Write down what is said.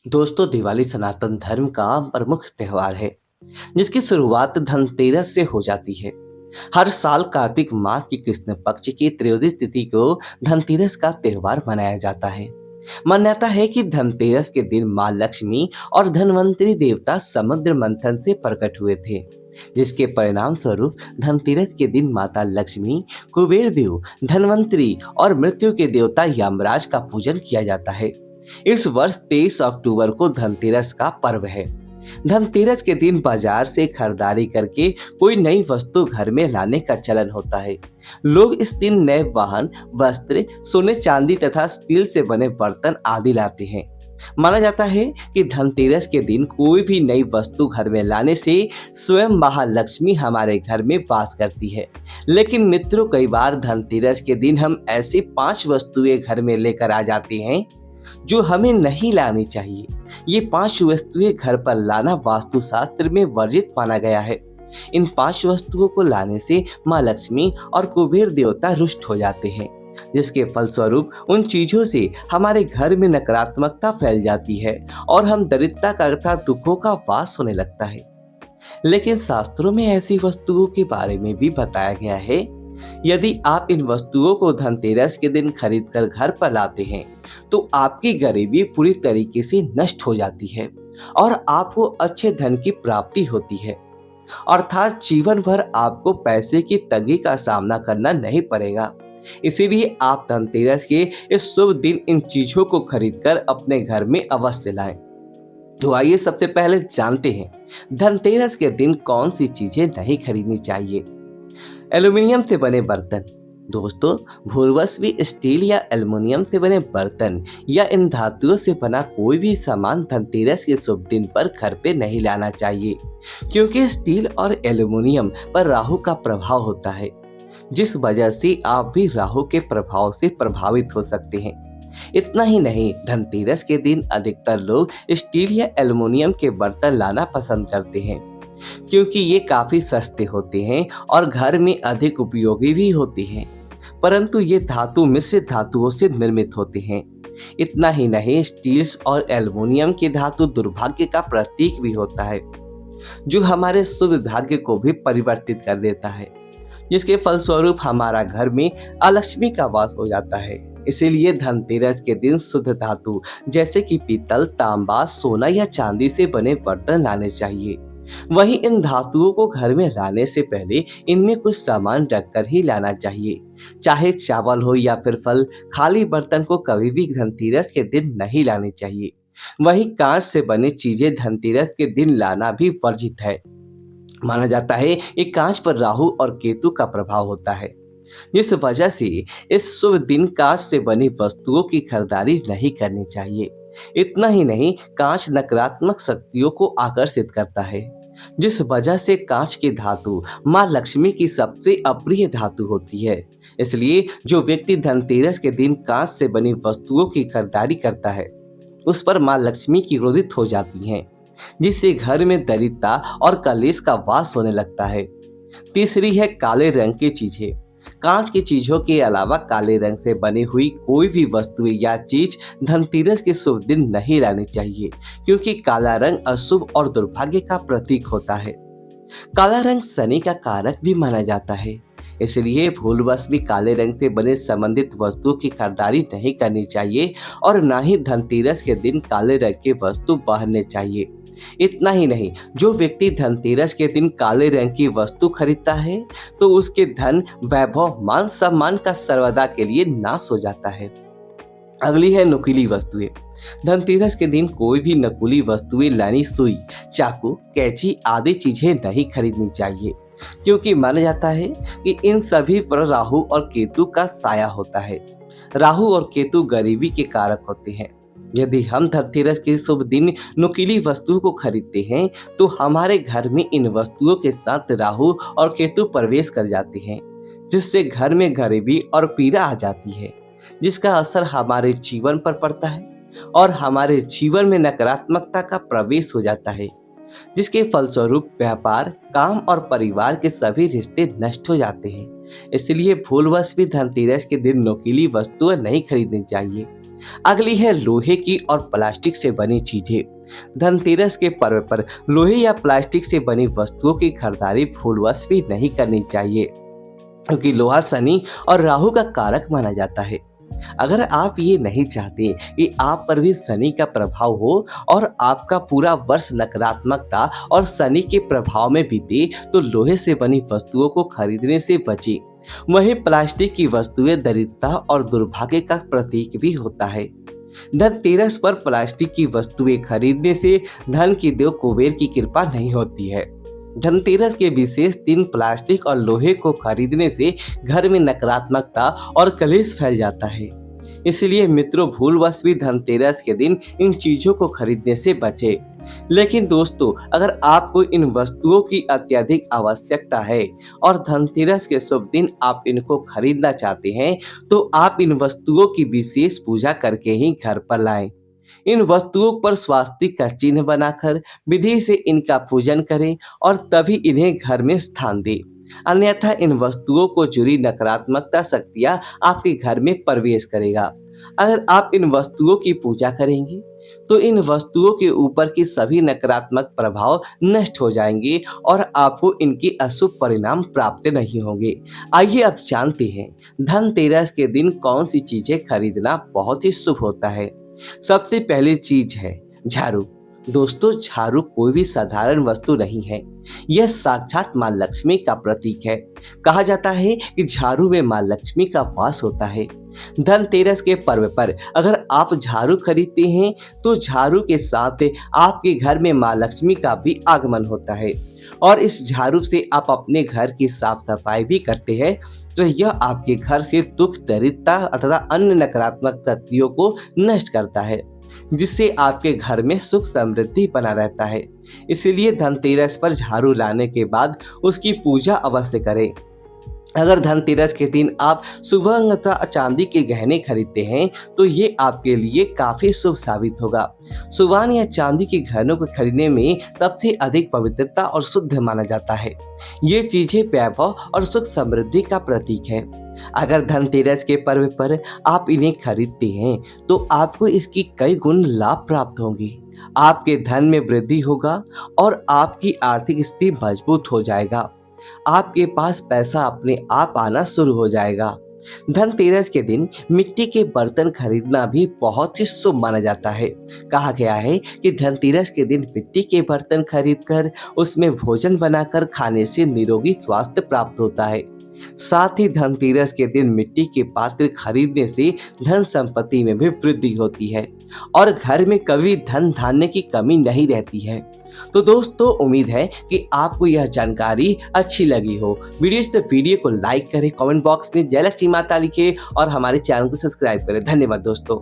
दोस्तों, दिवाली सनातन धर्म का प्रमुख त्योहार है जिसकी शुरुआत धनतेरस से हो जाती है। हर साल कार्तिक मास की कृष्ण पक्ष की त्रयोदशी तिथि को धनतेरस का त्योहार मनाया जाता है। मान्यता है कि धनतेरस के दिन मां लक्ष्मी और धनवंतरी देवता समुद्र मंथन से प्रकट हुए थे, जिसके परिणाम स्वरूप धनतेरस के दिन माता लक्ष्मी, कुबेर देव, धनवंतरी और मृत्यु के देवता यमराज का पूजन किया जाता है। इस वर्ष 23 अक्टूबर को धनतेरस का पर्व है। धनतेरस के दिन बाजार से खरीदारी करके कोई नई वस्तु घर में लाने का चलन होता है। लोग इस दिन नए वाहन, वस्त्र, सोने चांदी तथा स्टील से बने बर्तन आदि लाते हैं। माना जाता है कि धनतेरस के दिन कोई भी नई वस्तु घर में लाने से स्वयं महालक्ष्मी हमारे घर में वास करती है। लेकिन मित्रों, कई बार धनतेरस के दिन हम ऐसी 5 वस्तुएं घर में लेकर आ जाते हैं जो हमें नहीं लानी चाहिए। ये 5 वस्तुएं घर पर लाना वास्तुशास्त्र में वर्जित माना गया है। इन 5 वस्तुओं को लाने से माँ लक्ष्मी और कुबेर देवता रुष्ट हो जाते हैं, जिसके फलस्वरूप उन चीजों से हमारे घर में नकारात्मकता फैल जाती है और हम दरिद्रता का तथा दुखों का वास होने लगता है। लेकिन शास्त्रों में ऐसी वस्तुओं के बारे में भी बताया गया है। यदि आप इन वस्तुओं को धनतेरस के दिन खरीद कर घर पर लाते हैं तो आपकी गरीबी पूरी तरीके से नष्ट हो जाती है और आपको अच्छे धन की प्राप्ति होती है। अर्थात जीवन भर आपको पैसे की तंगी का सामना करना नहीं पड़ेगा। इसीलिए आप धनतेरस के इस शुभ दिन इन चीजों को खरीदकर अपने घर में अवश्य लाएं। तो आइए सबसे पहले जानते हैं धनतेरस के दिन कौन सी चीजें नहीं खरीदनी चाहिए। एल्यूमीनियम से बने बर्तन। दोस्तों, भूलवश भी स्टील या एल्युमिनियम से बने बर्तन या इन धातुओं से बना कोई भी सामान धनतेरस के शुभ दिन पर घर पे नहीं लाना चाहिए, क्योंकि स्टील और एल्युमिनियम पर राहु का प्रभाव होता है, जिस वजह से आप भी राहु के प्रभाव से प्रभावित हो सकते हैं। इतना ही नहीं, धनतेरस के दिन अधिकतर लोग स्टील या एल्युमिनियम के बर्तन लाना पसंद करते हैं, क्योंकि ये काफी सस्ते होते हैं और घर में अधिक उपयोगी भी होते हैं। परंतु ये धातु मिश्रित धातुओं से निर्मित होते हैं। इतना ही नहीं, स्टील और एल्युमिनियम की धातु दुर्भाग्य का प्रतीक भी होता है, जो हमारे शुभ भाग्य को भी परिवर्तित कर देता है, जिसके फलस्वरूप हमारा घर में अलक्ष्मी का वास हो जाता है। इसीलिए धनतेरस के दिन शुद्ध धातु जैसे कि पीतल, तांबा, सोना या चांदी से बने बर्तन लाने चाहिए। वहीं इन धातुओं को घर में लाने से पहले इनमें कुछ सामान रखकर ही लाना चाहिए, चाहे चावल हो या फिर फल। खाली बर्तन को कभी भी धनतेरस के दिन नहीं लाने चाहिए। वहीं कांच से बनी चीजें धनतेरस के दिन लाना भी वर्जित है। माना जाता है कि कांच पर राहु और केतु का प्रभाव होता है, जिस वजह से इस शुभ दिन कांच से बनी वस्तुओं की खरीदारी नहीं करनी चाहिए। इतना ही नहीं, कांच नकारात्मक शक्तियों को आकर्षित करता है, जिस वजह से कांच की धातु मां लक्ष्मी की सबसे अप्रिय धातु होती है। इसलिए जो व्यक्ति धनतेरस के दिन कांच से बनी वस्तुओं की खरीदारी करता है, उस पर मां लक्ष्मी की क्रोधित हो जाती हैं, जिससे घर में दरिद्रता और कलेश का वास होने लगता है। तीसरी है काले रंग की चीजें। कांच की चीजों के अलावा काले रंग से बनी हुई कोई भी वस्तु या चीज धनतेरस के शुभ दिन नहीं लानी चाहिए, क्योंकि काला रंग अशुभ और दुर्भाग्य का प्रतीक होता है। काला रंग शनि का कारक भी माना जाता है। इसलिए भूलवश भी काले रंग से बने संबंधित वस्तुओं की खरीदारी नहीं करनी चाहिए और ना ही धनतेरस के दिन काले रंग की वस्तु पहनने चाहिए। इतना ही नहीं, जो व्यक्ति धनतेरस के दिन काले रंग की वस्तु खरीदता है तो उसके धन, वैभव, मान सम्मान का सर्वदा के लिए नाश हो जाता है। अगली है नुकीली वस्तुएं। धनतेरस के दिन कोई भी नकली वस्तुएं यानी सुई, चाकू, कैंची आदि चीजें नहीं खरीदनी चाहिए, क्योंकि माना जाता है कि इन सभी पर राहु और केतु का साया होता है। राहु और केतु गरीबी के कारक होते हैं। यदि हम धनतेरस के शुभ दिन नुकीली वस्तुओं को खरीदते हैं तो हमारे घर में इन वस्तुओं के साथ राहु और केतु प्रवेश कर जाते हैं, जिससे घर में गरीबी और पीड़ा आ जाती है, जिसका असर हमारे जीवन पर पड़ता है और हमारे जीवन में नकारात्मकता का प्रवेश हो जाता है, जिसके फलस्वरूप व्यापार, काम और परिवार के सभी रिश्ते नष्ट हो जाते हैं। इसलिए भूलवश भी धनतेरस के दिन नुकीली वस्तुएं नहीं खरीदनी चाहिए। अगली है लोहे की और प्लास्टिक से बनी चीजें। धनतेरस के पर्व पर लोहे या प्लास्टिक से बनी वस्तुओं की खरीदारी भूलवश भी नहीं करनी चाहिए, क्योंकि लोहा शनि और राहु का कारक माना जाता है। अगर आप ये नहीं चाहते कि आप पर भी शनि का प्रभाव हो और आपका पूरा वर्ष नकारात्मकता और शनि के प्रभाव में बीते, तो लोहे से बनी वस्तुओं को खरीदने से बचें। वहीं प्लास्टिक की वस्तुएं दरिद्रता और दुर्भाग्य का प्रतीक भी होता है। धनतेरस पर प्लास्टिक की वस्तुएं खरीदने से धन की देव कुबेर की कृपा नहीं होती है। धनतेरस के विशेष दिन प्लास्टिक और लोहे को खरीदने से घर में नकारात्मकता और कलेश फैल जाता है। इसलिए मित्रों, भूलवश भी धनतेरस के दिन इन चीजों को खरीदने से बचें। लेकिन दोस्तों, अगर आपको इन वस्तुओं की अत्यधिक आवश्यकता है और धनतेरस के शुभ दिन आप इनको खरीदना चाहते हैं, तो आप इन वस्तुओं की विशेष पूजा करके ही घर पर लाएं। इन वस्तुओं पर स्वास्तिक का चिन्ह बनाकर विधि से इनका पूजन करें और तभी इन्हें घर में स्थान दें। अन्यथा इन वस्तुओं को जुड़ी नकारात्मकता शक्तियां आपके घर में प्रवेश करेगा। अगर आप इन वस्तुओं की पूजा करेंगे, तो इन वस्तुओं के ऊपर के सभी नकारात्मक प्रभाव नष्ट हो जाएंगे और आपको इनके अशुभ परिणाम प्राप्त नहीं होंगे। आइए अब जानते हैं धनतेरस के दिन कौन सी चीजें खरीदना बहुत ही शुभ होता है। सबसे पहली चीज है झाड़ू। दोस्तों, झाड़ू कोई भी साधारण वस्तु नहीं है, यह साक्षात मां लक्ष्मी का प्रतीक है। कहा जाता है कि झाड़ू में मां लक्ष्मी का वास होता है। धनतेरस के पर्व पर अगर आप झाड़ू खरीदते हैं, तो झाड़ू के साथ आपके घर में मां लक्ष्मी का भी आगमन होता है और इस झाड़ू से आप अपने घर की साफ सफाई भी करते हैं, तो यह आपके घर से दुख, दरिद्रता तथा अन्य नकारात्मक शक्तियों को नष्ट करता है, जिससे आपके घर में सुख समृद्धि बना रहता है। इसलिए धनतेरस पर झाड़ू लाने के बाद उसकी पूजा अवश्य करें। अगर धनतेरस के दिन आप सुवर्ण तथा चांदी के गहने खरीदते हैं, तो ये आपके लिए काफी शुभ साबित होगा। सुवर्ण या चांदी के गहनों को खरीदने में सबसे अधिक पवित्रता और शुद्ध माना जाता है। ये चीजें वैभव और सुख समृद्धि का प्रतीक है। अगर धनतेरस के पर्व पर आप इन्हें खरीदते हैं, तो आपको इसकी कई गुण लाभ प्राप्त होंगे। आपके धन में वृद्धि होगा और आपकी आर्थिक स्थिति मजबूत हो जाएगा। आपके पास पैसा अपने आप आना शुरू हो जाएगा। धनतेरस के दिन मिट्टी के बर्तन खरीदना भी बहुत ही शुभ माना जाता है। कहा गया है कि धनतेरस के दिन मिट्टी के बर्तन खरीदकर उसमें भोजन बनाकर खाने से निरोगी स्वास्थ्य प्राप्त होता है। साथ ही धनतेरस के दिन मिट्टी के पात्र खरीदने से धन संपत्ति में भी वृद्धि होती है और घर में कभी धन धान्य की कमी नहीं रहती है। तो दोस्तों, उम्मीद है कि आपको यह जानकारी अच्छी लगी हो। वीडियो को लाइक करें, कमेंट बॉक्स में जय लक्ष्मी माता लिखें और हमारे चैनल को सब्सक्राइब करें। धन्यवाद दोस्तों।